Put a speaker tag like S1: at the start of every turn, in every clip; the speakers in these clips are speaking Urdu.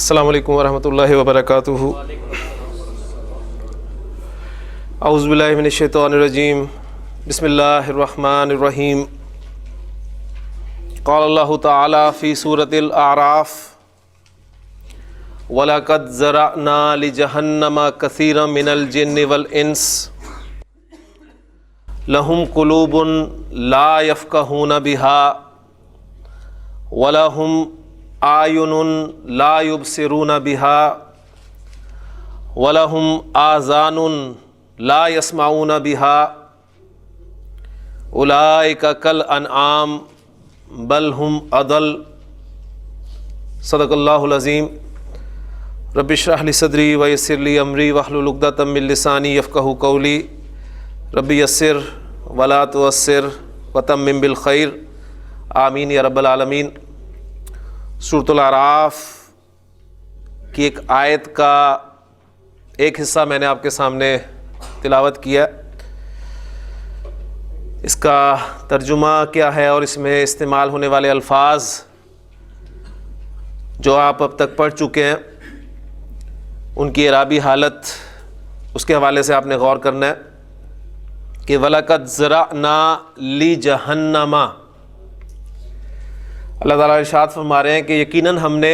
S1: السلام علیکم ورحمۃ اللہ وبرکاتہ۔ اعوذ باللہ من الشیطان الرجیم، بسم اللہ الرحمن الرحیم۔ قال اللہ تعالی فی سورۃ الاعراف وَلَقَدْ ذَرَأْنَا لِجَهَنَّمَ كَثِيرًا مِنَ الْجِنِّ وَالْإِنسِ لَهُمْ قُلُوبٌ لَا يَفْقَهُونَ بِهَا وَلَهُمْ أَعْيُنٌ لَا يُبْصِرُونَ بِهَا وَلَهُمْ آذَانٌ لَا يَسْمَعُونَ بِهَا أُولَئِكَ كَالْأَنْعَامِ بَلْ هُمْ أَضَلُّ۔ صدق اللہ العظیم۔ رب اشرح لی صدری ویسر لی امری واحلل عقدۃ من لسانی یفقہوا قولی۔ رب یسر ولا تعسر وتمم بالخیر، آمین یا رب العالمین۔ سورۃ الاعراف کی ایک آیت کا ایک حصہ میں نے آپ کے سامنے تلاوت کیا۔ اس کا ترجمہ کیا ہے اور اس میں استعمال ہونے والے الفاظ جو آپ اب تک پڑھ چکے ہیں ان کی اعرابی حالت، اس کے حوالے سے آپ نے غور کرنا ہے کہ وَلَقَدْ ذَرَأْنَا لِجَهَنَّمَ، اللہ تعالیٰ ارشاد فرما رہے ہیں کہ یقیناً ہم نے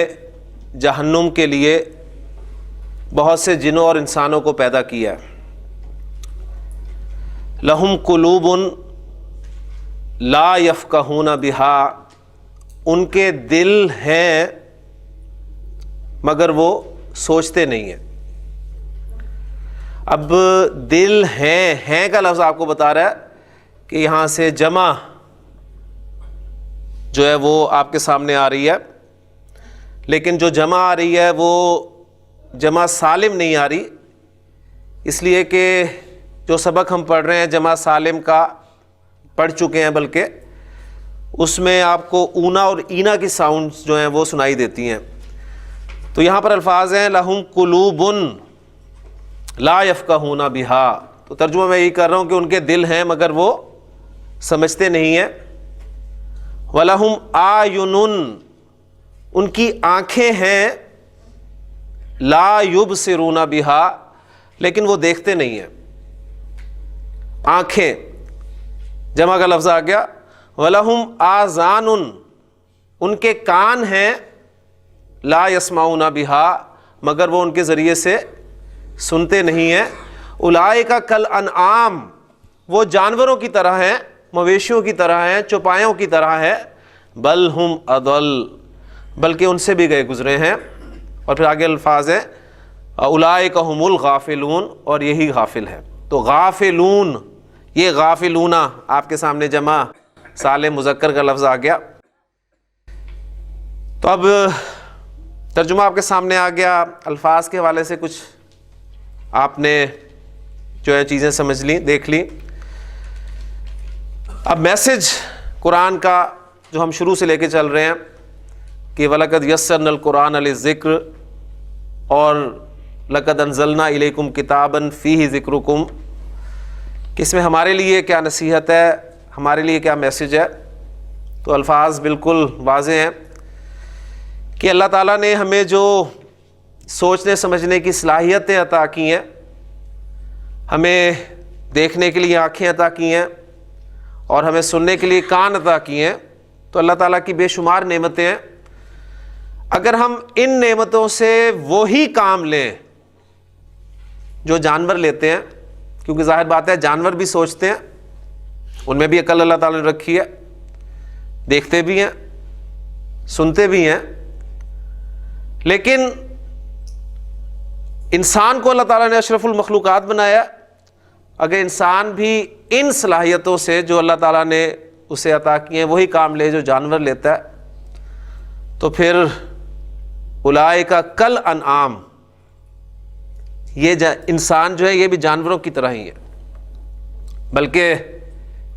S1: جہنم کے لیے بہت سے جنوں اور انسانوں کو پیدا کیا ہے۔ لَهُمْ قُلُوبٌ لَا يَفْقَهُونَ بِهَا، ان کے دل ہیں مگر وہ سوچتے نہیں ہیں۔ اب دل ہیں کا لفظ آپ کو بتا رہا ہے کہ یہاں سے جمع جو ہے وہ آپ کے سامنے آ رہی ہے، لیکن جو جمع آ رہی ہے وہ جمع سالم نہیں آ رہی، اس لیے کہ جو سبق ہم پڑھ رہے ہیں جمع سالم کا پڑھ چکے ہیں، بلکہ اس میں آپ کو اونا اور اینا کی ساؤنڈز جو ہیں وہ سنائی دیتی ہیں۔ تو یہاں پر الفاظ ہیں لَهُمْ قُلُوبٌ لَا يَفْقَهُونَ بِهَا، تو ترجمہ میں یہی کر رہا ہوں کہ ان کے دل ہیں مگر وہ سمجھتے نہیں ہیں۔ وَلَهُمْ أَعْيُنٌ، ان کی آنکھیں ہیں، لَا يُبْصِرُونَ بِهَا، لیکن وہ دیکھتے نہیں ہیں۔ آنکھیں جمع کا لفظ آ گیا۔ وَلَهُمْ آذَانٌ، ان کے کان ہیں، لا يسمعون بها، مگر وہ ان کے ذریعے سے سنتے نہیں ہیں۔ اولئک کالانعام، وہ جانوروں کی طرح ہیں، مویشیوں کی طرح ہیں، چوپایوں کی طرح ہیں۔ بل ہم اضل، بلکہ ان سے بھی گئے گزرے ہیں۔ اور پھر آگے الفاظ ہیں اولئک هم الغافلون، اور یہی غافل ہے۔ تو غافلون، یہ غافلون آپ کے سامنے جمع سالم مذکر کا لفظ آ گیا۔ تو اب ترجمہ آپ کے سامنے آ گیا، الفاظ کے حوالے سے کچھ آپ نے جو ہے چیزیں سمجھ لیں، دیکھ لیں۔ اب میسج قرآن کا جو ہم شروع سے لے کے چل رہے ہیں کہ وَلَقَدْ يَسَّرْنَا الْقُرْآنَ لِلذِّكْرِ، اور لَقَدْ أَنزَلْنَا إِلَيْكُمْ كِتَابًا فِيهِ ذِكْرُكُمْ، کہ اس میں ہمارے لیے کیا نصیحت ہے، ہمارے لیے کیا میسج ہے۔ تو الفاظ بالکل واضح ہیں کہ اللہ تعالیٰ نے ہمیں جو سوچنے سمجھنے کی صلاحیتیں عطا کی ہیں، ہمیں دیکھنے کے لیے آنکھیں عطا کی ہیں، اور ہمیں سننے کے لیے کان عطا کیے ہیں، تو اللہ تعالیٰ کی بے شمار نعمتیں ہیں۔ اگر ہم ان نعمتوں سے وہی کام لیں جو جانور لیتے ہیں، کیونکہ ظاہر بات ہے جانور بھی سوچتے ہیں، ان میں بھی عقل اللہ تعالیٰ نے رکھی ہے، دیکھتے بھی ہیں، سنتے بھی ہیں، لیکن انسان کو اللہ تعالیٰ نے اشرف المخلوقات بنایا۔ اگر انسان بھی ان صلاحیتوں سے جو اللہ تعالیٰ نے اسے عطا کی ہیں وہی کام لے جو جانور لیتا ہے، تو پھر اولئک کالانعام، یہ انسان جو ہے یہ بھی جانوروں کی طرح ہی ہے، بلکہ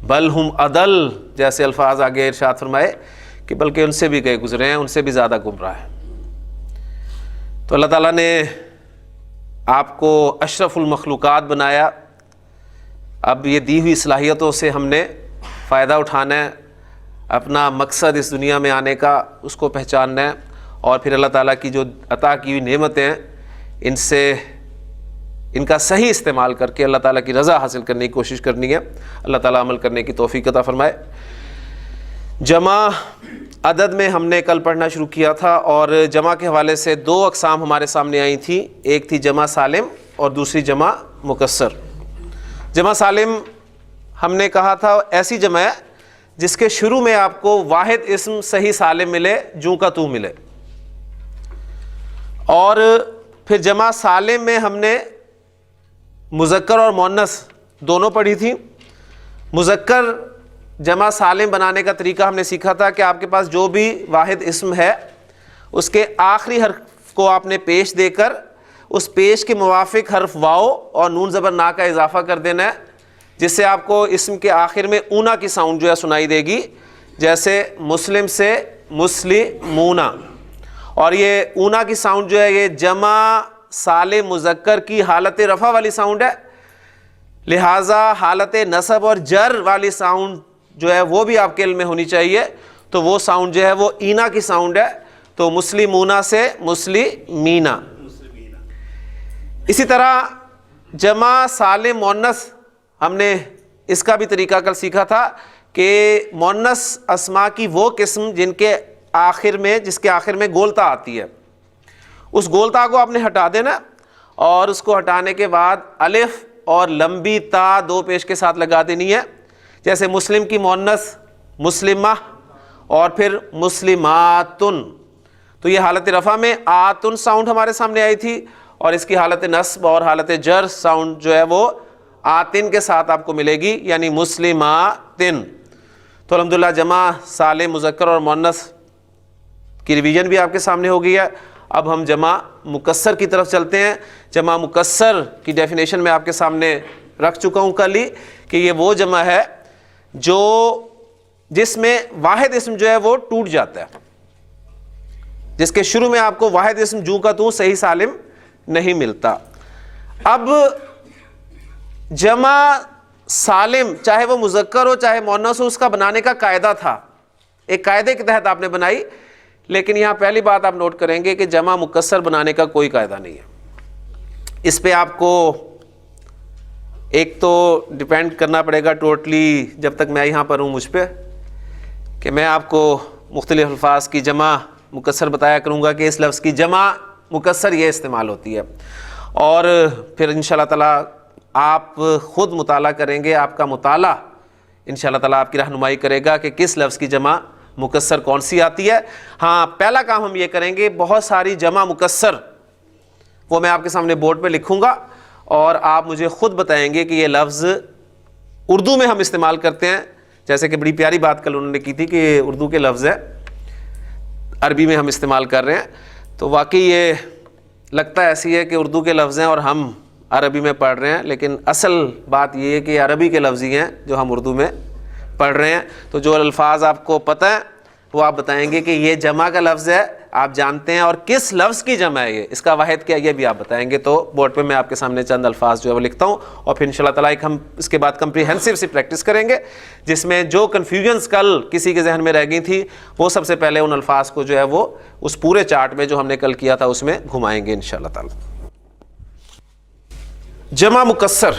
S1: بل ہم اضل، جیسے الفاظ آگے ارشاد فرمائے کہ بلکہ ان سے بھی گئے گزرے ہیں، ان سے بھی زیادہ گمراہ ہیں۔ تو اللہ تعالیٰ نے آپ کو اشرف المخلوقات بنایا، اب یہ دی ہوئی صلاحیتوں سے ہم نے فائدہ اٹھانا ہے، اپنا مقصد اس دنیا میں آنے کا اس کو پہچاننا ہے، اور پھر اللہ تعالیٰ کی جو عطا کی ہوئی نعمتیں ہیں ان کا صحیح استعمال کر کے اللہ تعالیٰ کی رضا حاصل کرنے کی کوشش کرنی ہے. اللہ تعالیٰ عمل کرنے کی توفیق عطا فرمائے. جمع عدد میں ہم نے کل پڑھنا شروع کیا تھا، اور جمع کے حوالے سے 2 اقسام ہمارے سامنے آئی تھیں. ایک تھی جمع سالم اور دوسری جمع مکسر. جمع سالم ہم نے کہا تھا ایسی جمع ہے جس کے شروع میں آپ کو واحد اسم صحیح سالم ملے، جوں کا تو ملے. اور پھر جمع سالم میں ہم نے مذکر اور مؤنث دونوں پڑھی تھی. مذکر جمع سالم بنانے کا طریقہ ہم نے سیکھا تھا کہ آپ کے پاس جو بھی واحد اسم ہے اس کے آخری حرف کو آپ نے پیش دے کر اس پیش کے موافق حرف واو اور نون زبر نا کا اضافہ کر دینا ہے، جس سے آپ کو اسم کے آخر میں اونا کی ساؤنڈ جو ہے سنائی دے گی. جیسے مسلم سے مسلمونا، اور یہ اونا کی ساؤنڈ جو ہے یہ جمع سالم مذکر کی حالت رفع والی ساؤنڈ ہے، لہٰذا حالت نصب اور جر والی ساؤنڈ جو ہے وہ بھی آپ کے علم میں ہونی چاہیے. تو وہ ساؤنڈ جو ہے وہ اینا کی ساؤنڈ ہے، تو مسلمونا سے مسلمینا. اسی طرح جمع سالم مؤنث ہم نے اس کا بھی طریقہ کل سیکھا تھا کہ مؤنث اسماء کی وہ قسم جس کے آخر میں گولتا آتی ہے، اس گولتا کو آپ نے ہٹا دینا، اور اس کو ہٹانے کے بعد الف اور لمبی تا 2 پیش کے ساتھ لگا دینی ہے. جیسے مسلم کی مؤنث مسلمہ اور پھر مسلماتن، تو یہ حالت رفع میں آتن ساؤنڈ ہمارے سامنے آئی تھی، اور اس کی حالت نصب اور حالت جر ساؤنڈ جو ہے وہ آتن کے ساتھ آپ کو ملے گی، یعنی مسلماتن. تو الحمدللہ جمع سالم مذکر اور مؤنث کی ریویژن بھی آپ کے سامنے ہو گئی ہے. اب ہم جمع مکسر کی طرف چلتے ہیں. جمع مکسر کی ڈیفینیشن میں آپ کے سامنے رکھ چکا ہوں کل ہی کہ یہ وہ جمع ہے جس میں واحد اسم جو ہے وہ ٹوٹ جاتا ہے، جس کے شروع میں آپ کو واحد اسم جوں کا تو صحیح سالم نہیں ملتا. اب جمع سالم چاہے وہ مذکر ہو چاہے مؤنث ہو، اس کا بنانے کا قاعدہ تھا، ایک قاعدے کے تحت آپ نے بنائی. لیکن یہاں پہلی بات آپ نوٹ کریں گے کہ جمع مکسر بنانے کا کوئی قاعدہ نہیں ہے. اس پہ آپ کو ایک تو ڈیپینڈ کرنا پڑے گا ٹوٹلی، جب تک میں یہاں پر ہوں مجھ پہ، کہ میں آپ کو مختلف الفاظ کی جمع مکسر بتایا کروں گا کہ اس لفظ کی جمع مکسر یہ استعمال ہوتی ہے. اور پھر انشاءاللہ تعالیٰ آپ خود مطالعہ کریں گے، آپ کا مطالعہ انشاءاللہ تعالیٰ آپ کی رہنمائی کرے گا کہ کس لفظ کی جمع مکسر کون سی آتی ہے. ہاں، پہلا کام ہم یہ کریں گے، بہت ساری جمع مکسر وہ میں آپ کے سامنے بورڈ پہ لکھوں گا، اور آپ مجھے خود بتائیں گے کہ یہ لفظ اردو میں ہم استعمال کرتے ہیں. جیسے کہ بڑی پیاری بات کل انہوں نے کی تھی کہ یہ اردو کے لفظ ہے، عربی میں ہم استعمال کر رہے ہیں. تو واقعی یہ لگتا ایسی ہے کہ اردو کے لفظ ہیں اور ہم عربی میں پڑھ رہے ہیں، لیکن اصل بات یہ ہے کہ عربی کے لفظ ہی ہیں جو ہم اردو میں پڑھ رہے ہیں. تو جو الفاظ آپ کو پتہ ہیں وہ آپ بتائیں گے کہ یہ جمع کا لفظ ہے، آپ جانتے ہیں، اور کس لفظ کی جمع ہے، یہ اس کا واحد کیا یہ بھی آپ بتائیں گے. تو بورڈ پہ میں آپ کے سامنے چند الفاظ جو ہے وہ لکھتا ہوں، اور پھر انشاءاللہ تعالیٰ ہم اس کے بعد کمپریہنسو سی پریکٹس کریں گے، جس میں جو کنفیوژنس کل کسی کے ذہن میں رہ گئی تھی وہ سب سے پہلے ان الفاظ کو جو ہے وہ اس پورے چارٹ میں جو ہم نے کل کیا تھا اس میں گھمائیں گے انشاءاللہ تعالیٰ. جمع مکسر،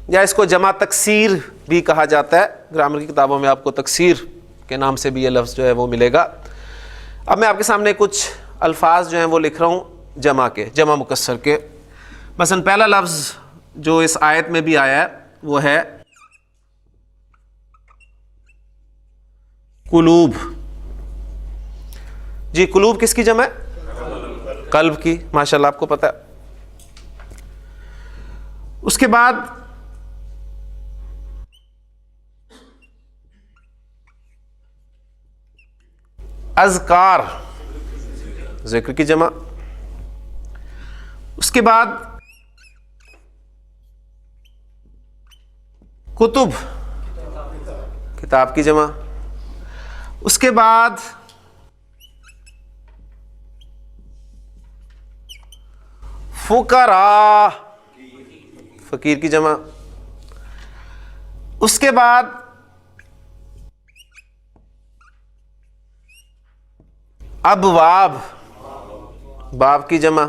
S1: یا اس کو جمع تکسیر بھی کہا جاتا ہے، گرامر کی کتابوں میں آپ کو تکسیر کے نام سے بھی یہ لفظ جو ہے وہ ملے گا. اب میں آپ کے سامنے کچھ الفاظ جو ہیں وہ لکھ رہا ہوں جمع کے، جمع مکسر کے. مثلا پہلا لفظ جو اس آیت میں بھی آیا ہے وہ ہے قلوب. جی قلوب کس کی جمع ہے؟ قلب کی، ماشاءاللہ آپ کو پتہ ہے. اس کے بعد اذکار، ذکر کی جمع. اس کے بعد کتب، کتاب کی جمع. اس کے بعد فقراء، فقیر کی جمع. اس کے بعد ابواب, باب کی جمع.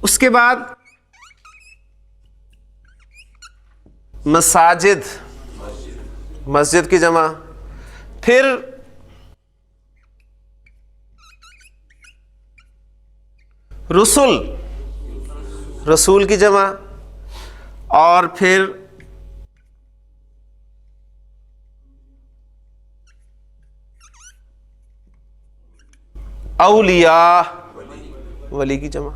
S1: اس کے بعد مساجد, مسجد کی جمع. پھر رسل, رسول کی جمع. اور پھر اولیاء, ولی کی جمع.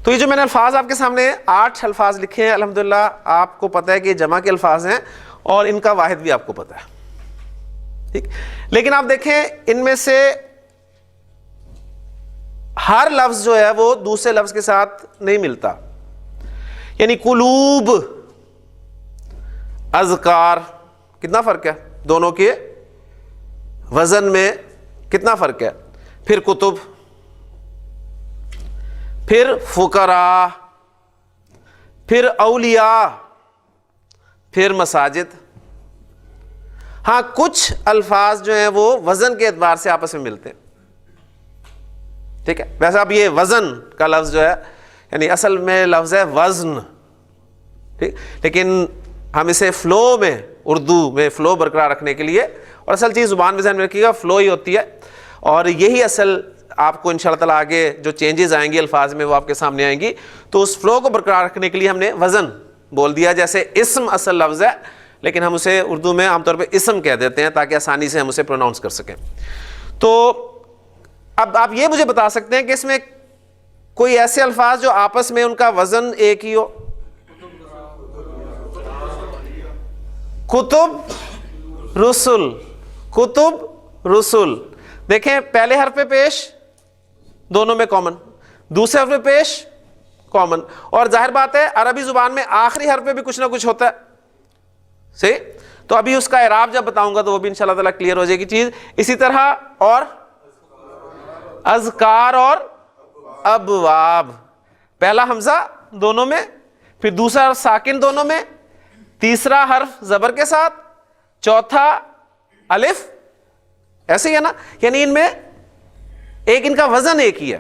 S1: تو یہ جو میں نے الفاظ آپ کے سامنے 8 الفاظ لکھے ہیں, الحمدللہ آپ کو پتہ ہے کہ یہ جمع کے الفاظ ہیں اور ان کا واحد بھی آپ کو پتہ ہے, ٹھیک. لیکن آپ دیکھیں ان میں سے ہر لفظ جو ہے وہ دوسرے لفظ کے ساتھ نہیں ملتا. یعنی قلوب, اذکار, کتنا فرق ہے دونوں کے وزن میں, کتنا فرق ہے. پھر کتب, پھر فقراء, پھر اولیاء, پھر مساجد. ہاں کچھ الفاظ جو ہیں وہ وزن کے اعتبار سے آپس میں ملتے ہیں, ٹھیک ہے. ویسے اب یہ وزن کا لفظ جو ہے یعنی اصل میں لفظ ہے وزن, ٹھیک, لیکن ہم اسے فلو میں, اردو میں فلو برقرار رکھنے کے لیے, اور اصل چیز زبان میں ذہن میں رکھیے گا فلو ہی ہوتی ہے, اور یہی اصل آپ کو انشاءاللہ تعالیٰ آگے جو چینجز آئیں گی الفاظ میں وہ آپ کے سامنے آئیں گی. تو اس فلو کو برقرار رکھنے کے لیے ہم نے وزن بول دیا. جیسے اسم اصل لفظ ہے لیکن ہم اسے اردو میں عام طور پہ اسم کہہ دیتے ہیں تاکہ آسانی سے ہم اسے پروناؤنس کر سکیں. تو اب آپ یہ مجھے بتا سکتے ہیں کہ اس میں کوئی ایسے الفاظ جو آپس میں ان کا وزن ایک ہی ہو. کتب رسل, کتب رسل. دیکھیں پہلے حرف پہ پیش دونوں میں کامن, دوسرے حرف پہ پیش کامن, اور ظاہر بات ہے عربی زبان میں آخری حرف پہ بھی کچھ نہ کچھ ہوتا ہے, صحیح. تو ابھی اس کا اعراب جب بتاؤں گا تو وہ بھی انشاءاللہ تعالیٰ کلیئر ہو جائے گی چیز. اسی طرح اور اذکار اور ابواب, پہلا حمزہ دونوں میں, پھر دوسرا حرف ساکن دونوں میں, تیسرا حرف زبر کے ساتھ, چوتھا الف, ایسے ہی ہے نا. یعنی ان میں ایک ان کا وزن ایک ہی ہے.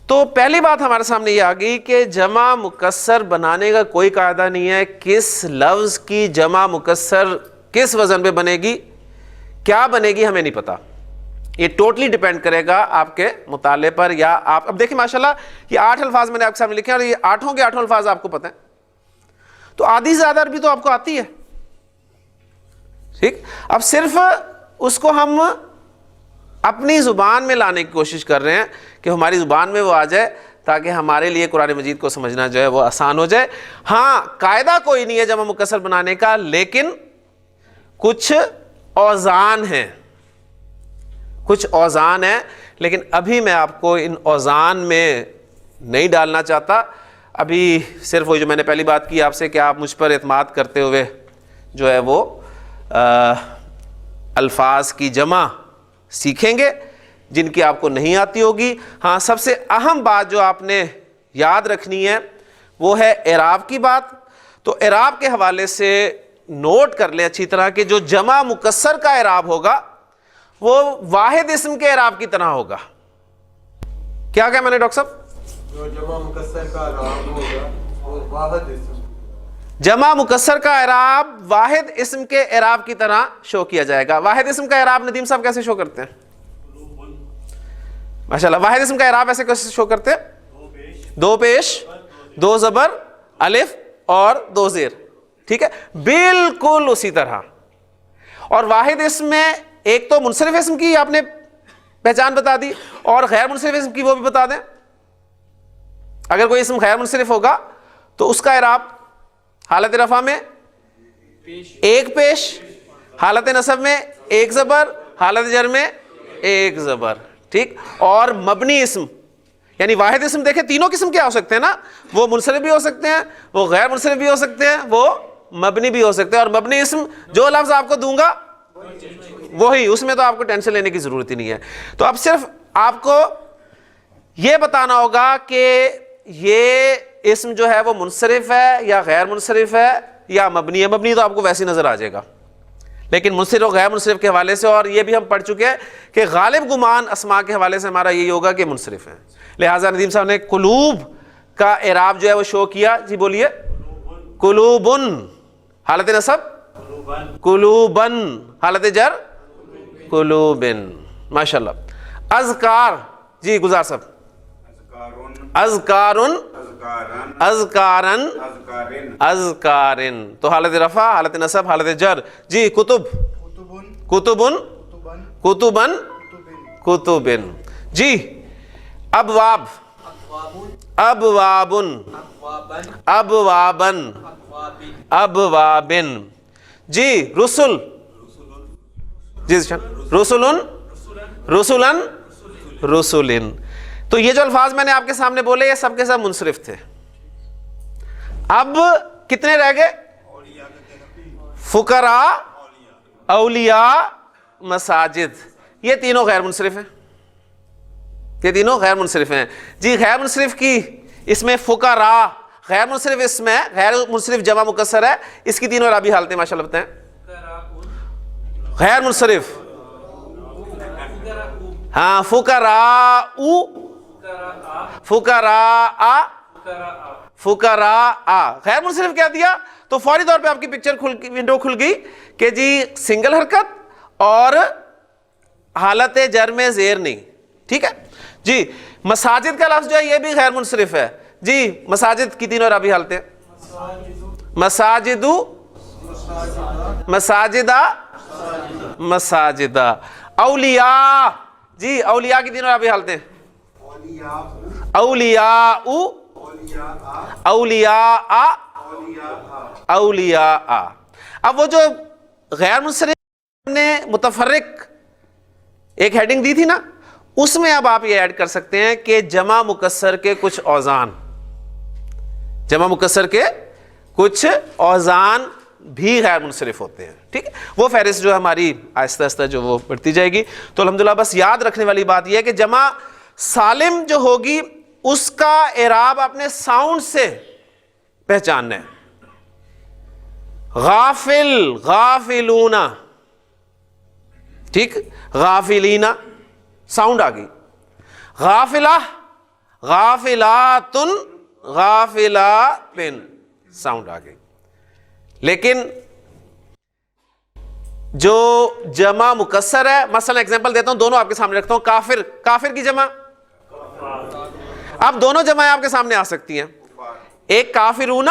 S1: تو پہلی بات ہمارے سامنے یہ آ گئی کہ جمع مکسر بنانے کا کوئی قاعدہ نہیں ہے. کس لفظ کی جمع مکسر کس وزن پہ بنے گی, کیا بنے گی, ہمیں نہیں پتا. یہ ٹوٹلی ڈیپینڈ کرے گا آپ کے مطالعے پر. یا آپ اب دیکھیں ماشاءاللہ یہ 8 الفاظ میں نے آپ کے سامنے لکھے ہیں اور یہ 8 کے 8 الفاظ آپ کو پتہ ہیں. تو آدھی سے زیادہ عربی تو آپ کو آتی ہے, ٹھیک. اب صرف اس کو ہم اپنی زبان میں لانے کی کوشش کر رہے ہیں کہ ہماری زبان میں وہ آ جائے تاکہ ہمارے لیے قرآن مجید کو سمجھنا جو ہے وہ آسان ہو جائے. ہاں قاعدہ کوئی نہیں ہے جمع مکسر بنانے کا, لیکن کچھ اوزان ہیں, کچھ اوزان ہیں, لیکن ابھی میں آپ کو ان اوزان میں نہیں ڈالنا چاہتا. ابھی صرف وہ جو میں نے پہلی بات کی آپ سے کہ آپ مجھ پر اعتماد کرتے ہوئے جو ہے وہ الفاظ کی جمع سیکھیں گے جن کی آپ کو نہیں آتی ہوگی. ہاں سب سے اہم بات جو آپ نے یاد رکھنی ہے وہ ہے اعراب کی بات. تو اعراب کے حوالے سے نوٹ کر لیں اچھی طرح کہ جو جمع مکسر کا اعراب ہوگا وہ واحد اسم کے اعراب کی طرح ہوگا. کیا کہا میں نے ڈاکٹر صاحب؟
S2: جو جمع مکسر کا اعراب ہوگا وہ واحد اسم,
S1: جمع مکسر کا اعراب واحد اسم کے اعراب کی طرح شو کیا جائے گا. واحد اسم کا اعراب ندیم صاحب کیسے شو کرتے ہیں؟ ماشاءاللہ واحد اسم کا اعراب ایسے کیسے شو کرتے ہیں؟ 2 پیش 2 زبر الف اور 2 زیر, ٹھیک ہے, بالکل اسی طرح. اور واحد اسم میں ایک تو منصرف اسم کی آپ نے پہچان بتا دی اور غیر منصرف اسم کی وہ بھی بتا دیں. اگر کوئی اسم غیر منصرف ہوگا تو اس کا اعراب حالت رفع میں 1 پیش, حالت نصب میں 1 زبر, حالت جر میں 1 زبر, ٹھیک. اور مبنی اسم یعنی واحد اسم دیکھیں تینوں قسم کیا ہو سکتے ہیں نا, وہ منصرف بھی ہو سکتے ہیں, وہ غیر منصرف بھی ہو سکتے ہیں, وہ مبنی بھی ہو سکتے ہیں. اور مبنی اسم جو لفظ آپ کو دوں گا وہی, اس میں تو آپ کو ٹینشن لینے کی ضرورت ہی نہیں ہے. تو اب صرف آپ کو یہ بتانا ہوگا کہ یہ اسم جو ہے وہ منصرف ہے یا غیر منصرف ہے یا مبنی ہے. مبنی تو آپ کو ویسے نظر آ جائے گا, لیکن منصرف اور غیر منصرف کے حوالے سے، اور یہ بھی ہم پڑھ چکے ہیں کہ غالب گمان اسماء کے حوالے سے ہمارا یہی ہوگا کہ منصرف ہیں. لہٰذا ندیم صاحب نے قلوب کا اعراب جو ہے وہ شو کیا. جی بولیے. قلوبن حالت نصب، قلوبن حالت جر، قلوبن. ماشاءاللہ. اذکار. جی گزار صاحب. اذکارن، اذکارن، اذکارن. تو حالت رفع، حالت نصب، حالت جر. جی کتب. کتبن، کتبن، کتبن. جی ابواب. ابوابن، ابوابن، ابوابن. جی رسل. جی رسلن، رسلن، رسلن. تو یہ جو الفاظ میں نے آپ کے سامنے بولے یہ سب کے سب منصرف تھے. اب کتنے رہ گئے؟ فقراء، اولیاء، مساجد. یہ تینوں غیر منصرف ہیں. یہ تینوں غیر منصرف ہیں. جی غیر منصرف کی اس میں فقراء غیر منصرف اس میں غیر منصرف جمع مکسر ہے. اس کی تینوں اعرابی حالتیں ماشاءاللہ بتائیں. غیر منصرف، ہاں فقراء، فقراء، فقراء. غیر منصرف کیا دیا تو فوری طور پہ آپ کی پکچر ونڈو کھل گئی کہ جی سنگل حرکت اور حالت جر میں زیر نہیں. ٹھیک ہے جی. مساجد کا لفظ جو ہے یہ بھی غیر منصرف ہے. جی مساجد کی تینوں اعرابی حالتیں. مساجد، مساجدہ، مساجدہ. اولیاء. جی اولیاء کی تینوں اعرابی حالتیں. اولیاء، اولیاء، اولیاء. اب وہ جو غیر منصرف نے متفرق ایک ہیڈنگ دی تھی نا، اس میں اب آپ یہ ایڈ کر سکتے ہیں کہ جمع مکسر کے کچھ اوزان، جمع مکسر کے کچھ اوزان بھی غیر منصرف ہوتے ہیں. ٹھیک ہے. وہ فہرست جو ہماری آہستہ آہستہ جو وہ بڑھتی جائے گی. تو الحمدللہ بس یاد رکھنے والی بات یہ ہے کہ جمع سالم جو ہوگی اس کا اعراب اپنے ساؤنڈ سے پہچاننا ہے. غافل، غافلون. ٹھیک. غافلین ساؤنڈ آ گئی. غافلہ، غافلاتن، غافلاتن ساؤنڈ آ گئی. لیکن جو جمع مکسر ہے، مثلا ایگزامپل دیتا ہوں، دونوں آپ کے سامنے رکھتا ہوں. کافر، کافر کی جمع. اب دونوں جمع آپ کے سامنے آ سکتی ہیں. ایک کافرون،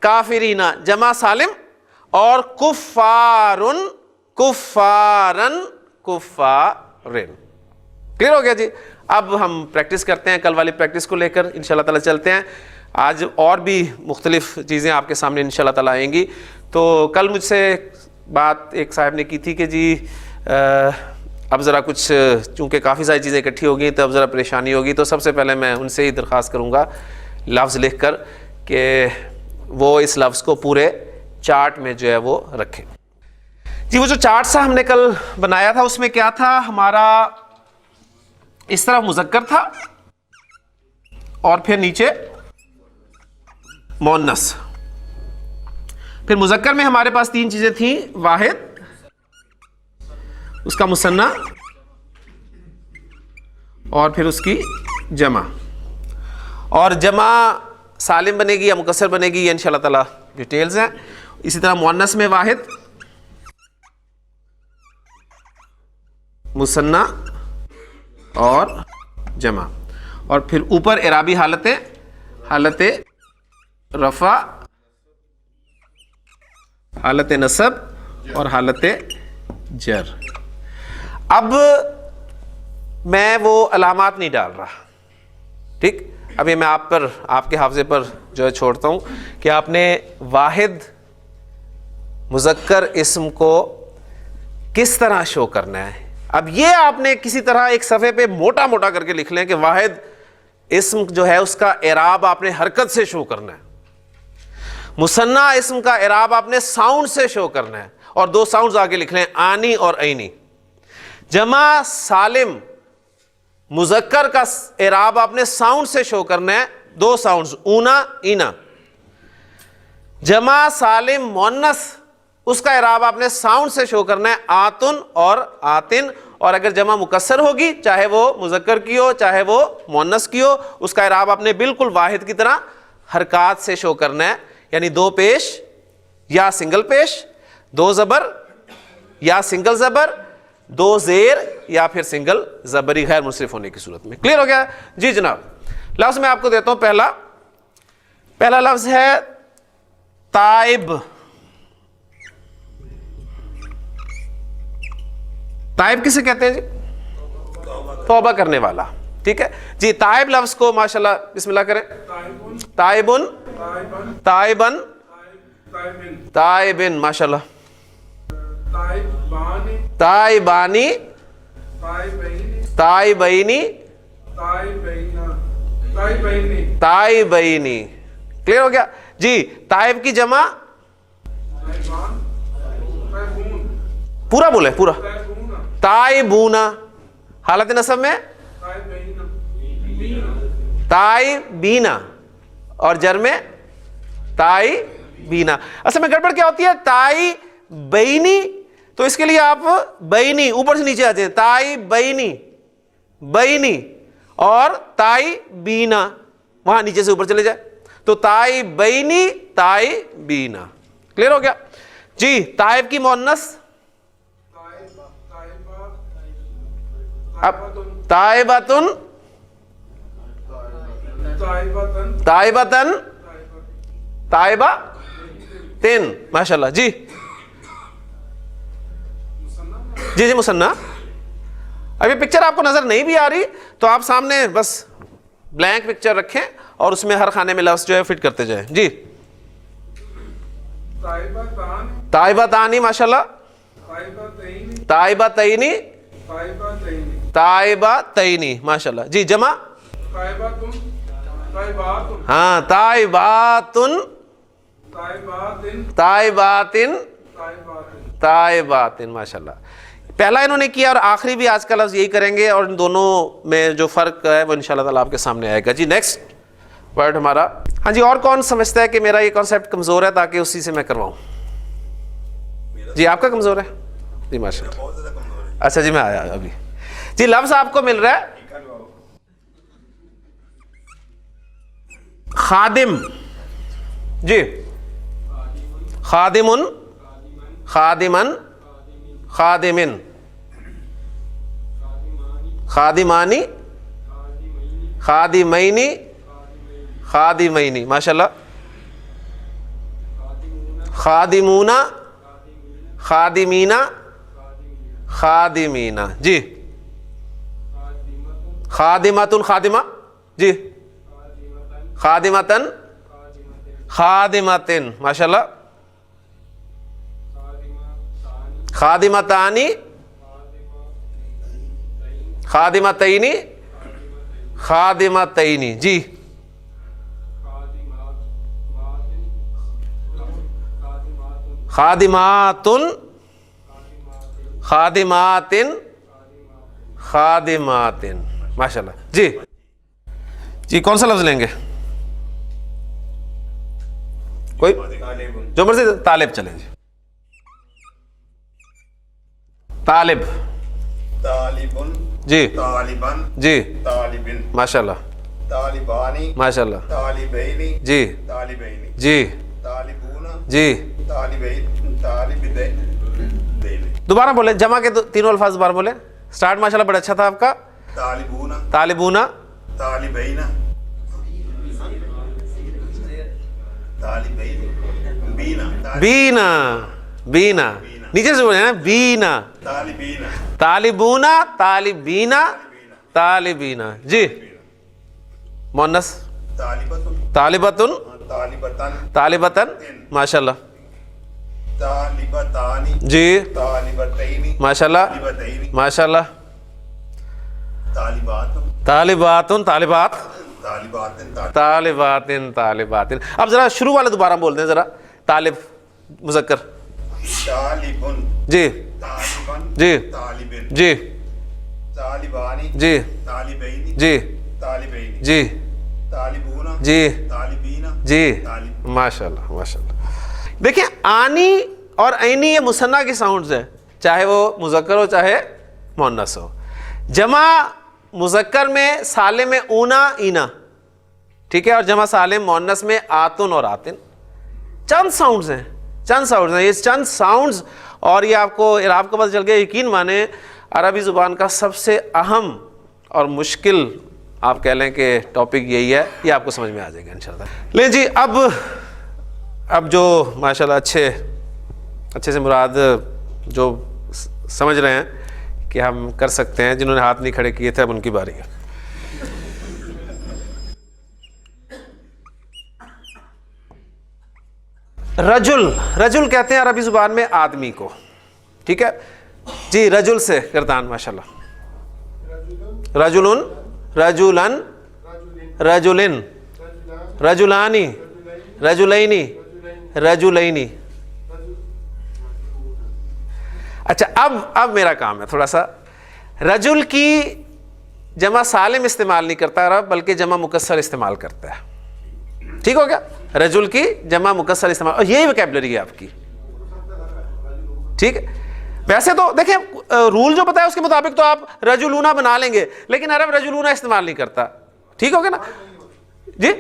S1: کافرین جمع سالم، اور کفارن، کفارن، کفارن. کلیئر ہو گیا جی. اب ہم پریکٹس کرتے ہیں، کل والی پریکٹس کو لے کر انشاءاللہ تعالی چلتے ہیں. آج اور بھی مختلف چیزیں آپ کے سامنے انشاءاللہ تعالی آئیں گی. تو کل مجھ سے بات ایک صاحب نے کی تھی کہ جی اب ذرا کچھ چونکہ کافی ساری چیزیں اکٹھی ہو گئی تو اب ذرا پریشانی ہوگی. تو سب سے پہلے میں ان سے ہی درخواست کروں گا لفظ لکھ کر کہ وہ اس لفظ کو پورے چارٹ میں جو ہے وہ رکھیں. جی وہ جو چارٹ سا ہم نے کل بنایا تھا اس میں کیا تھا ہمارا، اس طرف مذکر تھا اور پھر نیچے مؤنث. پھر مذکر میں ہمارے پاس تین چیزیں تھیں، واحد، اس کا مثنیٰ، اور پھر اس کی جمع. اور جمع سالم بنے گی یا مکسر بنے گی یہ انشاءاللہ تعالی ڈیٹیلز ہیں. اسی طرح مؤنث میں واحد، مثنیٰ اور جمع. اور پھر اوپر اعرابی حالتیں، حالت رفع، حالت نصب اور حالت جر. اب میں وہ علامات نہیں ڈال رہا. ٹھیک. اب یہ میں آپ پر، آپ کے حافظے پر جو ہے چھوڑتا ہوں کہ آپ نے واحد مذکر اسم کو کس طرح شو کرنا ہے. اب یہ آپ نے کسی طرح ایک صفحے پہ موٹا موٹا کر کے لکھ لیں کہ واحد اسم جو ہے اس کا اعراب آپ نے حرکت سے شو کرنا ہے. مثنیٰ اسم کا اعراب آپ نے ساؤنڈ سے شو کرنا ہے، اور دو ساؤنڈز آگے لکھ لیں، آنی اور عینی. جمع سالم مذکر کا اعراب آپ نے ساؤنڈ سے شو کرنا ہے، دو ساؤنڈز، اونا اینا. جمع سالم مؤنث اس کا اعراب آپ نے ساؤنڈ سے شو کرنا ہے، آتن اور آتن. اور اگر جمع مکسر ہوگی، چاہے وہ مذکر کی ہو چاہے وہ مؤنث کی ہو، اس کا اعراب آپ نے بالکل واحد کی طرح حرکات سے شو کرنا ہے، یعنی دو پیش یا سنگل پیش، دو زبر یا سنگل زبر، دو زیر یا پھر سنگل زبری غیر منصرف ہونے کی صورت میں. کلیئر ہو گیا؟ جی جناب. لفظ میں آپ کو دیتا ہوں. پہلا لفظ ہے تائب. تائب کسے کہتے ہیں جی؟ توبہ کرنے والا. ٹھیک ہے جی. تائب لفظ کو ماشاءاللہ بسم اللہ کریں. تائبن، تائبن، تائبن، ماشاءاللہ. تائبانی، تائبینی، تائبینی. کلیئر ہو گیا جی. تائب کی جمع پورا بولے، پورا. تائبونا. حالت نصب میں تائبینا اور جر میں تائبینا. اصل میں گڑبڑ کیا ہوتی ہے؟ تائبینی، تو اس کے لیے آپ بینی اوپر سے نیچے آتے ہیں. تائبینی، بینی، اور تائبینا وہاں نیچے سے اوپر چلے جائے تو تائبینی، تائبینا. کلیئر ہو گیا جی. تائب کی مؤنث اب تائبتن، تائبتن، تائبہ تن. ماشاءاللہ جی. جی جی مثنیٰ. ابھی پکچر آپ کو نظر نہیں بھی آ رہی تو آپ سامنے بس بلینک پکچر رکھیں اور اس میں ہر خانے میں لفظ جو ہے فٹ کرتے جائیں. جی. تائبتانی، ماشاءاللہ. تائبتینی، تائبتینی، ماشاءاللہ جی. جمع ہاں تائباتن، تائباتن، تائباتن، ماشاءاللہ. پہلا انہوں نے کیا اور آخری بھی آج کا لفظ یہی کریں گے، اور ان دونوں میں جو فرق ہے وہ انشاءاللہ تعالیٰ آپ کے سامنے آئے گا. جی نیکسٹ ورڈ ہمارا. ہاں جی. اور کون سمجھتا ہے کہ میرا یہ کانسیپٹ کمزور ہے تاکہ اسی سے میں کرواؤں؟ جی آپ کا کمزور ہے جی ماشاءاللہ. اچھا جی میں آیا ابھی. جی لفظ آپ کو مل رہا ہے خادم. جی خادمن، خادمن، خادمن، خادمانی، خادمینی، خادمینی، ماشاءاللہ. خادمونا، خادمینا، خادمینا. جی. خادمتن، خادمہ. جی. خادمتن، خادمتن، ماشاءاللہ. خادمتانی، خادمتینی، خادمتینی. جی. خادماتن، خادماتن، خادماتن، ماشاءاللہ. جی. جی کون سا لفظ لیں گے؟ کوئی جو مرضی. طالب چلیں جی. طالب.
S3: طالبن،
S1: جی.
S3: طالبن،
S1: جی
S3: طالبن،
S1: ماشاءاللہ.
S3: طالبانی،
S1: ماشاءاللہ.
S3: طالبینی،
S1: جی.
S3: طالبینی،
S1: جی.
S3: طالبون،
S1: جی.
S3: طالبین، طالبین.
S1: دوبارہ بولیں جمع کے تینوں الفاظ دوبارہ بولیں. سٹارٹ ماشاءاللہ بڑا اچھا تھا آپ کا.
S3: طالبون،
S1: طالبونا،
S3: طالبین، طالبین، بینا،
S1: بینا، بینا. نیچے سے بولیں نا بینا.
S3: طالبین،
S1: طالبونا، طالبینا، طالبینا. جی. مؤنث
S3: طالبتن،
S1: طالبتن،
S3: طالبتن،
S1: طالبتن، ماشاءاللہ.
S3: طالبتانی،
S1: جی
S3: طالبتینی،
S1: ماشاءاللہ،
S3: طالبتینی،
S1: ماشاءاللہ.
S3: طالباتن،
S1: طالباتن، طالبات،
S3: طالباتن،
S1: طالباتن، طالباتن. اب ذرا شروع والے دوبارہ بول دیں ذرا. طالب مذکر.
S3: طالبن،
S1: جی.
S3: طالبن،
S1: جی.
S3: طالبن،
S1: جی.
S3: طالبانی،
S1: جی.
S3: طالبینی،
S1: جی.
S3: طالبینی،
S1: جی.
S3: طالبون،
S1: جی.
S3: طالبین،
S1: جی
S3: طالب.
S1: ماشاءاللہ، ماشاءاللہ. دیکھیں آنی اور عینی یہ مثنیٰ کی ساؤنڈز ہیں، چاہے وہ مذکر ہو چاہے مؤنث ہو. جمع مذکر میں سالم میں اونا اینا، ٹھیک ہے، اور جمع سالم مؤنث میں آتن اور آتن. چند ساؤنڈز ہیں، یہ چند ساؤنڈز، اور یہ آپ کو اعراب کو پتہ چل گیا. یقین مانیں عربی زبان کا سب سے اہم اور مشکل آپ کہہ لیں کہ ٹاپک یہی ہے، یہ آپ کو سمجھ میں آ جائے گا انشاءاللہ. لیں جی، اب جو ماشاءاللہ اچھے سے مراد جو سمجھ رہے ہیں کہ ہم کر سکتے ہیں، جنہوں نے ہاتھ نہیں کھڑے کیے تھے اب ان کی باری ہے. رجل کہتے ہیں عربی زبان میں آدمی کو، ٹھیک ہے جی. رجل سے گردان، ماشاءاللہ. رجلن، رجلن، رجلن، رجلانی، رجلینی، رجلینی. اچھا، اب میرا کام ہے تھوڑا سا. رجل کی جمع سالم استعمال نہیں کرتا عرب، بلکہ جمع مکسر استعمال کرتا ہے. ٹھیک ہو گیا؟ رجل کی جمع مکسر استعمال، اور یہی ویکیبلری ہے آپ کی. ٹھیک ہے، ویسے تو دیکھیں رول جو بتایا اس کے مطابق تو آپ رجلونا بنا لیں گے، لیکن عرب رجلونا استعمال نہیں کرتا. ٹھیک ہو گیا نا جی؟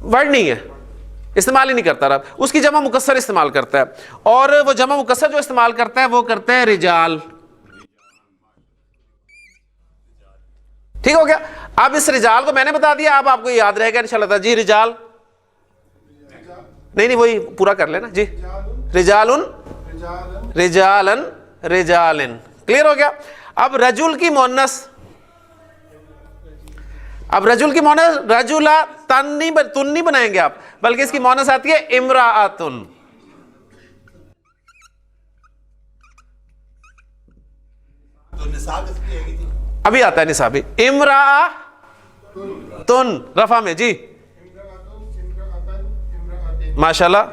S1: ورڈ نہیں ہے، استعمال ہی نہیں کرتا عرب. اس کی جمع مکسر استعمال کرتا ہے، اور وہ جمع مکسر جو استعمال کرتا ہے وہ کرتا ہے رجال. ٹھیک ہو گیا؟ اب اس رجال کو میں نے بتا دیا، اب آپ کو یاد رہے گا انشاءاللہ. جی رجال، نہیں وہی پورا کر لینا جی. رجالن، رجالن، رجالن. کلیئر ہو گیا؟ اب رجل کی مؤنث، رجلا تن نہیں بنائیں گے آپ، بلکہ اس کی مؤنث آتی ہے امراۃن.
S3: تو نصاب اس کی ہے کہ
S1: ابھی آتا ہے نصابی. امراۃن رفع میں جی، ماشاءاللہ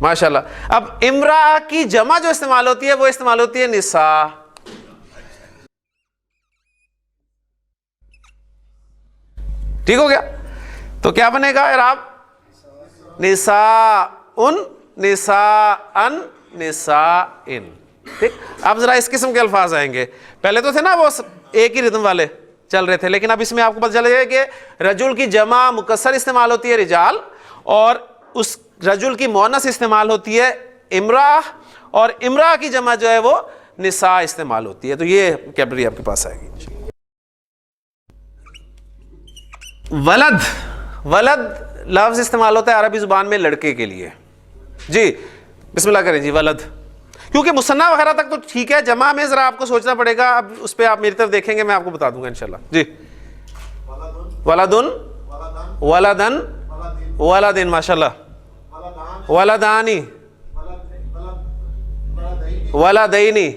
S1: ماشاءاللہ. اب امراء کی جمع جو استعمال ہوتی ہے وہ استعمال ہوتی ہے نساء. ٹھیک ہو گیا؟ تو کیا بنے گا اعراب؟ نساءن، نساءن، نسائن. ٹھیک. اب ذرا اس قسم کے الفاظ آئیں گے. پہلے تو تھے نا وہ ایک ہی ردم والے چل رہے تھے، لیکن اب اس میں آپ کو پتہ چلے گا کہ رجل کی جمع مکسر استعمال ہوتی ہے رجال، اور اس رجل کی مؤنث استعمال ہوتی ہے امراء، اور امراء کی جمع جو ہے وہ نساء استعمال ہوتی ہے. تو یہ ویکیبلری آپ کے پاس آئے گی. ولد لفظ استعمال ہوتا ہے عربی زبان میں لڑکے کے لیے. جی بسم اللہ کریں جی. ولد، کیونکہ مثنیٰ وغیرہ تک تو ٹھیک ہے، جمع میں ذرا آپ کو سوچنا پڑے گا. اب اس پہ آپ میری طرف دیکھیں گے، میں آپ کو بتا دوں گا انشاءاللہ. جی ولدن، ولدن، ولدن، ماشاءاللہ. ولدانی، ولدینی،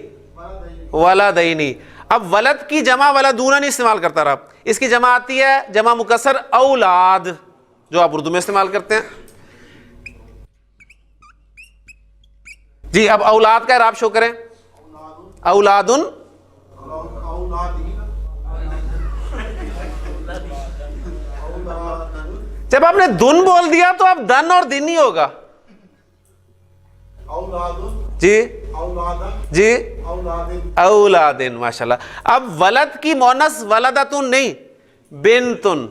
S1: ولدینی. اب ولد کی جمع ولدون نہیں استعمال کرتا رہا، اس کی جمع آتی ہے جمع مکسر اولاد، جو آپ اردو میں استعمال کرتے ہیں. جی اب اولاد کا اعراب شو کریں. اولادن، جب آپ نے دن بول دیا تو اب دن اور دن ہی ہوگا. جی جی اولادن، ماشاءاللہ. اب ولد کی مؤنث ولدتن نہیں، بنتن.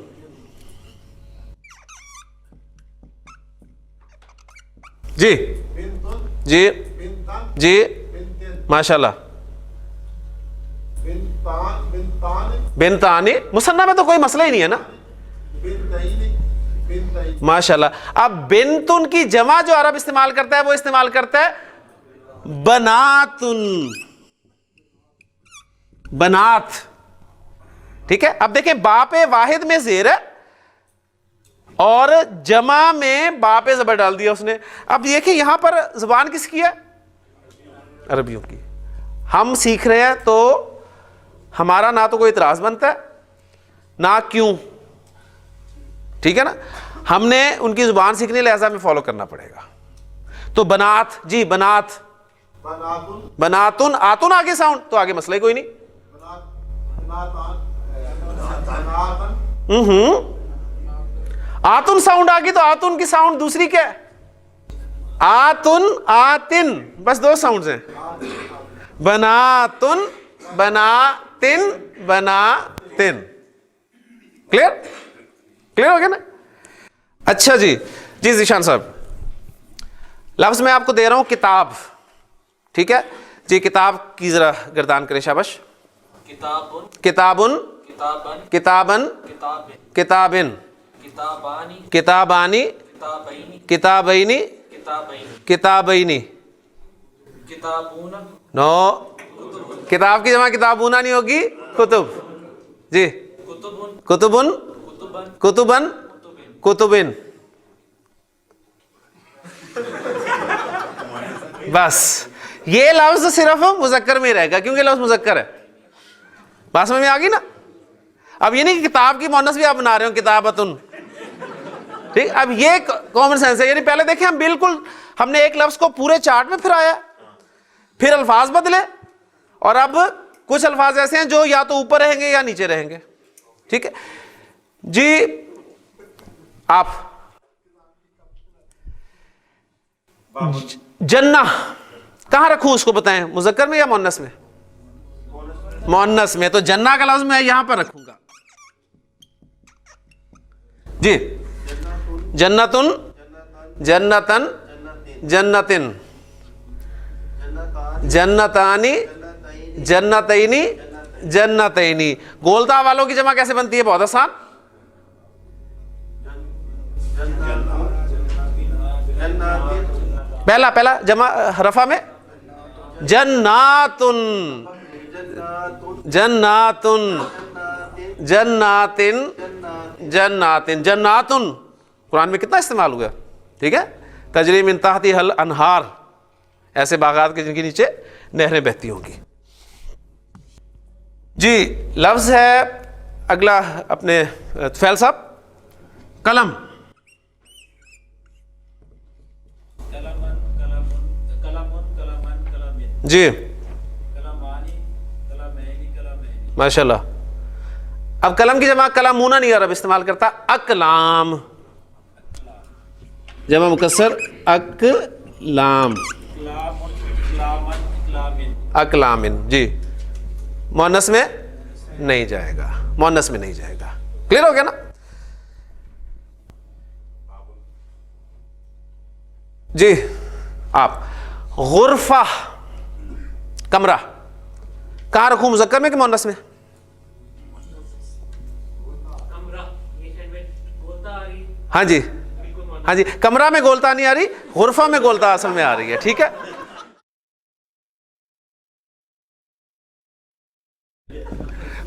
S1: جی جی جی ماشاءاللہ. بنتانی مثنیٰ میں تو کوئی مسئلہ ہی نہیں ہے نا، ماشاءاللہ. اب بنتن کی جمع جو عرب استعمال کرتا ہے وہ استعمال کرتا ہے بناتن، بنات. ٹھیک ہے. اب دیکھیں باپ واحد میں زیر ہے اور جمع میں باپ زبر ڈال دیا اس نے. اب دیکھیں یہاں پر زبان کس کی ہے؟ عربیوں کی. ہم سیکھ رہے ہیں تو ہمارا نہ تو کوئی اعتراض بنتا ہے نہ کیوں. ٹھیک ہے نا، ہم نے ان کی زبان سیکھنی، لہذا ہمیں فالو کرنا پڑے گا. تو بنات، جی بنات، بناتن، آتن آگے ساؤنڈ تو آگے مسئلہ ہی کوئی نہیں. آتن ساؤنڈ آ گئی تو آتن کی ساؤنڈ دوسری کیا ہے؟ آتن آتن، بس دو ساؤنڈز ہیں. بناتن بناتن بناتن. کلیئر؟ کلیئر ہو گیا نا؟ اچھا جی ذیشان صاحب، لفظ میں آپ کو دے رہا ہوں کتاب، ٹھیک ہے جی؟ کتاب کی ذرا گردان کریں، شاباش. کتابن کتابن کتابن کتابانی کتابینی کتابینی. نو، کتاب کی جمع کتابونا نہیں ہوگی، کتب. جی کتبن کتبن کتبن. بس یہ لفظ صرف مذکر میں رہے گا کیونکہ لفظ مذکر ہے. بات سمجھ میں آ گئی نا؟ اب یہ نہیں کہ کتاب کی مؤنث بھی آپ بنا رہے ہو کتابتن، ٹھیک. اب یہ کامن سینس ہے. یعنی پہلے دیکھیں ہم نے ایک لفظ کو پورے چارٹ میں پھرایا، پھر الفاظ بدلے، اور اب کچھ الفاظ ایسے ہیں جو یا تو اوپر رہیں گے یا نیچے رہیں گے، ٹھیک ہے جی. آپ جنہ کہاں رکھوں اس کو بتائیں، مذکر میں یا مؤنث میں؟ مؤنث میں. تو جنہ کا لفظ میں یہاں پر رکھوں گا جی. جنتن جنتن جنتن جنتانی جنتینی جنتینی. گولتا والوں کی جمع کیسے بنتی ہے؟ بہت آسان. پہلا جمع رفع میں جناتن جناتن جناتن جناتن. جناتن قرآن میں کتنا استعمال ہوا، ٹھیک ہے. تجری من تحتہا الانہار، ایسے باغات کے جن کے نیچے نہریں بہتی ہوں گی. جی لفظ ہے اگلا اپنے فعل صاحب، قلم. جی ماشاء اللہ. اب قلم کی جمع قلمونا نہیں عرب استعمال کرتا، اقلام. جمع مکسر اقلام، اقلامن. جی مؤنث میں نہیں جائے گا، مؤنث میں نہیں جائے گا. کلیئر ہو گیا نا؟ جی آپ غرفہ کمرہ کہاں رکھوں، مذکر میں کہ مؤنث میں؟ ہاں جی ہاں جی، کمرہ میں گولتا نہیں آ رہی، غرفہ میں گولتا اصل میں آ رہی ہے، ٹھیک ہے.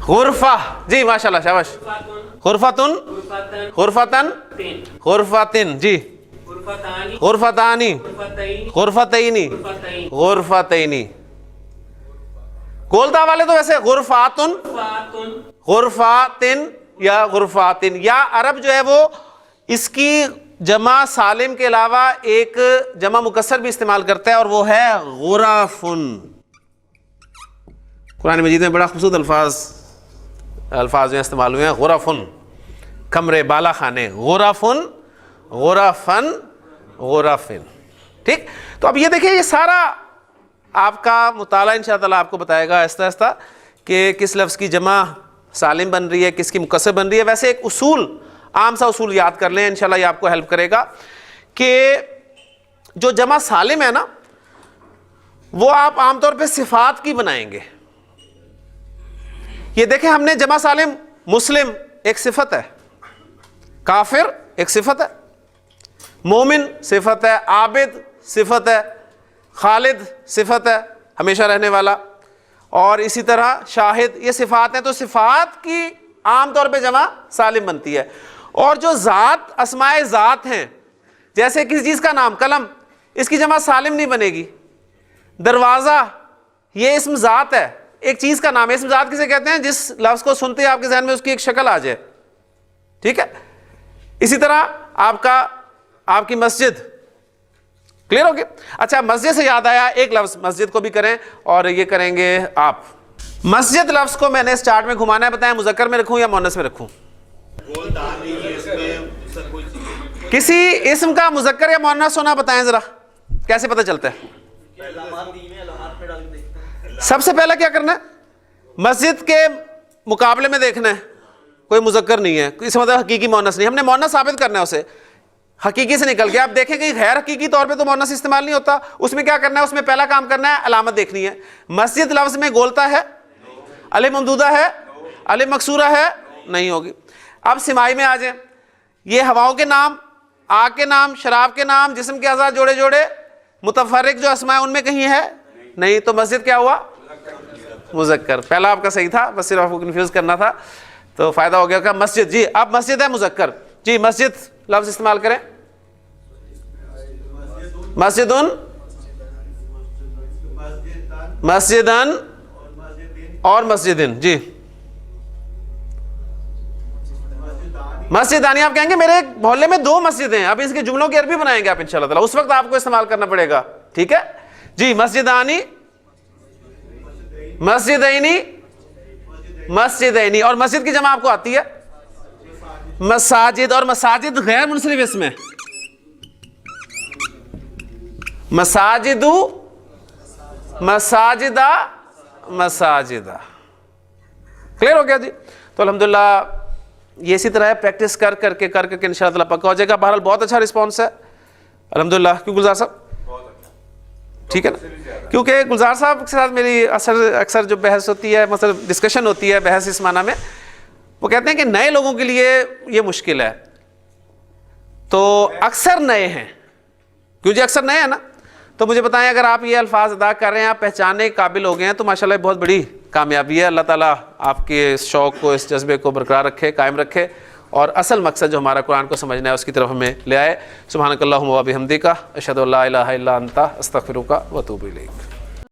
S1: غرفہ جی ماشاء اللہ شاباش. غرفتن غرفتن غرفتن. جی غرفتانی غرفتینی غرفتینی. گولتا والے تو ویسے غرفاتن غرفاتن یا غرفاتن. یا عرب جو ہے وہ اس کی جمع سالم کے علاوہ ایک جمع مکسر بھی استعمال کرتا ہے، اور وہ ہے غرافن. قرآن مجید میں بڑا خوبصورت الفاظ جو استعمال ہوئے ہیں. غرفن کمرے، بالا خانے. غرفن غرفن غرفن، ٹھیک. تو اب یہ دیکھیں، یہ سارا آپ کا مطالعہ انشاءاللہ آپ کو بتائے گا آہستہ آہستہ کہ کس لفظ کی جمع سالم بن رہی ہے، کس کی مکسر بن رہی ہے. ویسے ایک اصول، عام سا اصول یاد کر لیں، انشاءاللہ یہ آپ کو ہیلپ کرے گا کہ جو جمع سالم ہے نا، وہ آپ عام طور پہ صفات کی بنائیں گے. یہ دیکھیں ہم نے جمع سالم، مسلم ایک صفت ہے، کافر ایک صفت ہے، مومن صفت ہے، عابد صفت ہے، خالد صفت ہے ہمیشہ رہنے والا، اور اسی طرح شاہد. یہ صفات ہیں. تو صفات کی عام طور پہ جمع سالم بنتی ہے. اور جو ذات، اسماء ذات ہیں، جیسے کسی چیز کا نام قلم، اس کی جمع سالم نہیں بنے گی. دروازہ یہ اسم ذات ہے، ایک چیز کا نام ہے. اسم ذات کسے کہتے ہیں؟ جس لفظ کو سنتے آپ کے ذہن میں اس کی ایک شکل آ جائے، ٹھیک ہے. اسی طرح آپ کی مسجد. کلیئر ہو گیا؟ اچھا مسجد سے یاد آیا، ایک لفظ مسجد کو بھی کریں، اور یہ کریں گے آپ. مسجد لفظ کو میں نے اس چارٹ میں گھمانا ہے، بتائیں مذکر میں رکھوں یا مؤنث میں رکھوں؟ کسی اسم کا مذکر یا مؤنث ہونا بتائیں ذرا، کیسے پتہ چلتا ہے؟ سب سے پہلا کیا کرنا ہے؟ مسجد کے مقابلے میں دیکھنا ہے کوئی مذکر نہیں ہے، اس مطلب حقیقی مؤنث نہیں، ہم نے مؤنث ثابت کرنا ہے اسے، حقیقی سے نکل گیا. آپ دیکھیں کہ غیر حقیقی طور پہ تو مؤنث استعمال نہیں ہوتا، اس میں کیا کرنا ہے؟ اس میں پہلا کام کرنا ہے علامت دیکھنی ہے. مسجد لفظ میں گولتا ہے، الف ممدودہ ہے، الف مکسورہ ہے، نہیں ہوگی. اب سمائی میں آ جائیں، یہ ہواؤں کے نام، آگ کے نام، شراب کے نام، جسم کے اعضاء جوڑے جوڑے متفرق جو اسماء ان میں کہیں ہے نہیں، تو مسجد کیا ہوا؟ مذکر. پہلا آپ کا صحیح تھا، بس صرف آپ کو کنفیوز کرنا تھا تو فائدہ ہو گیا کہ مسجد. جی اب مسجد ہے مذکر، جی مسجد لفظ استعمال کریں. مسجدن، مسجدن اور مسجدن. جی مسجدانی آپ کہیں گے میرے محلے میں 2 مسجدیں ہیں، اب اس کے جملوں کی عربی بنائیں گے آپ انشاءاللہ تعالی، اس وقت آپ کو استعمال کرنا پڑے گا. ٹھیک ہے جی. مسجدانی، مسجدینی، مسجدینی. اور مسجد کی جمع آپ کو آتی ہے مساجد، اور مساجد غیر منصرف اسم ہے. مساجد، مساجدہ، مساجدہ. کلیئر ہو گیا جی. تو الحمدللہ یہ اسی طرح ہے، پریکٹس کر کے انشاءاللہ تعالیٰ پکا ہو جائے گا. بہرحال بہت اچھا رسپانس ہے الحمدللہ. کیوں گلزار صاحب؟ ٹھیک ہے نا، کیونکہ گلزار صاحب کے ساتھ میری اکثر جو بحث ہوتی ہے، مطلب ڈسکشن ہوتی ہے، بحث اس معنی میں، وہ کہتے ہیں کہ نئے لوگوں کے لیے یہ مشکل ہے. تو اکثر نئے ہیں، کیوں جی اکثر نئے ہیں نا، تو مجھے بتائیں اگر آپ یہ الفاظ ادا کر رہے ہیں، آپ پہچاننے کے قابل ہو گئے ہیں، تو ماشاءاللہ بہت بڑی کامیابی ہے. اللہ تعالیٰ آپ کے اس شوق کو، اس جذبے کو برقرار رکھے، قائم رکھے، اور اصل مقصد جو ہمارا قرآن کو سمجھنا ہے اس کی طرف ہمیں لے آئے. سبحانک اللہم و بحمدک، اشہد ان لا الہ الا انت، استغفرک و اتوب الیک.